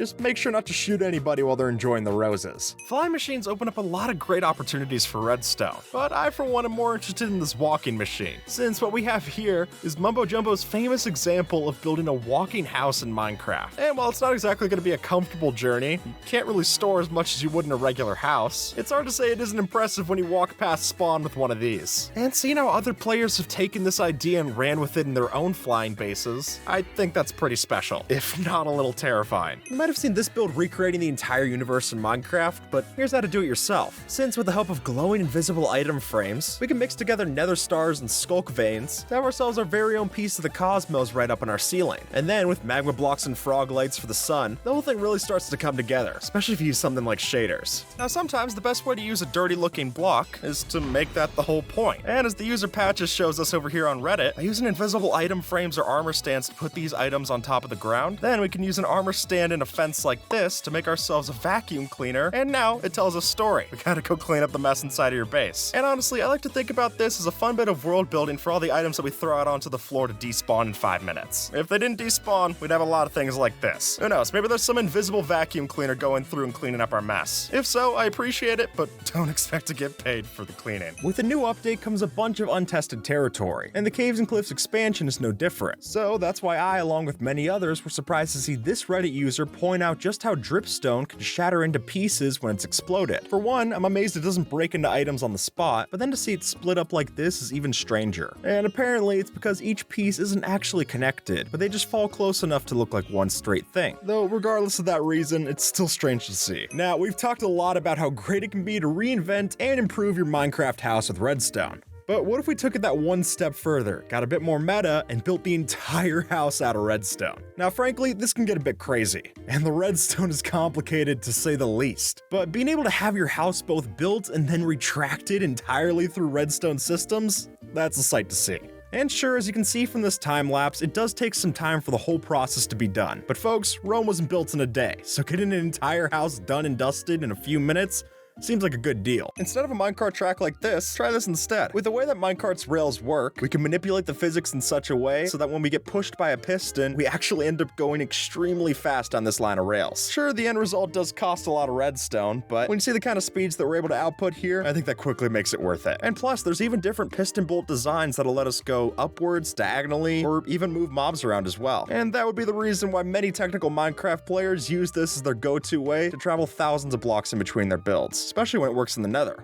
Just make sure not to shoot anybody while they're enjoying the roses. Flying machines open up a lot of great opportunities for redstone, but I for one am more interested in this walking machine, since what we have here is Mumbo Jumbo's famous example of building a walking house in Minecraft. And while it's not exactly going to be a comfortable journey, you can't really store as much as you would in a regular house, it's hard to say it isn't impressive when you walk past spawn with one of these. And seeing how other players have taken this idea and ran with it in their own flying bases, I think that's pretty special, if not a little terrifying. You might have seen this build recreating the entire universe in Minecraft, but here's how to do it yourself. Since with the help of glowing invisible item frames, we can mix together nether stars and skulk veins to have ourselves our very own piece of the cosmos right up on our ceiling. And then with magma blocks and frog lights for the sun, the whole thing really starts to come together, especially if you use something like shaders. Now sometimes the best way to use a dirty looking block is to make that the whole point. And as the user patches shows us over here on Reddit, by using invisible item frames or armor stands to put these items on top of the ground, then we can use an armor stand and a fence like this to make ourselves a vacuum cleaner, and now it tells a story. We gotta go clean up the mess inside of your base. And honestly, I like to think about this as a fun bit of world building for all the items that we throw out onto the floor to despawn in 5 minutes. If they didn't despawn, we'd have a lot of things like this. Who knows, maybe there's some invisible vacuum cleaner going through and cleaning up our mess. If so, I appreciate it, but don't expect to get paid for the cleaning. With the new update comes a bunch of untested territory, and the Caves and Cliffs expansion is no different. So that's why I, along with many others, were surprised to see this Reddit user point out just how dripstone can shatter into pieces when it's exploded. For one, I'm amazed it doesn't break into items on the spot, but then to see it split up like this is even stranger. And apparently it's because each piece isn't actually connected, but they just fall close enough to look like one straight thing. Though regardless of that reason, it's still strange to see. Now, we've talked a lot about how great it can be to reinvent and improve your Minecraft house with redstone. But what if we took it that one step further, got a bit more meta, and built the entire house out of redstone? Now frankly, this can get a bit crazy, and the redstone is complicated to say the least. But being able to have your house both built and then retracted entirely through redstone systems, that's a sight to see. And sure, as you can see from this time lapse, it does take some time for the whole process to be done. But folks, Rome wasn't built in a day, so getting an entire house done and dusted in a few minutes seems like a good deal. Instead of a minecart track like this, try this instead. With the way that minecart's rails work, we can manipulate the physics in such a way so that when we get pushed by a piston, we actually end up going extremely fast on this line of rails. Sure, the end result does cost a lot of redstone, but when you see the kind of speeds that we're able to output here, I think that quickly makes it worth it. And plus, there's even different piston bolt designs that'll let us go upwards, diagonally, or even move mobs around as well. And that would be the reason why many technical Minecraft players use this as their go-to way to travel thousands of blocks in between their builds, especially when it works in the nether.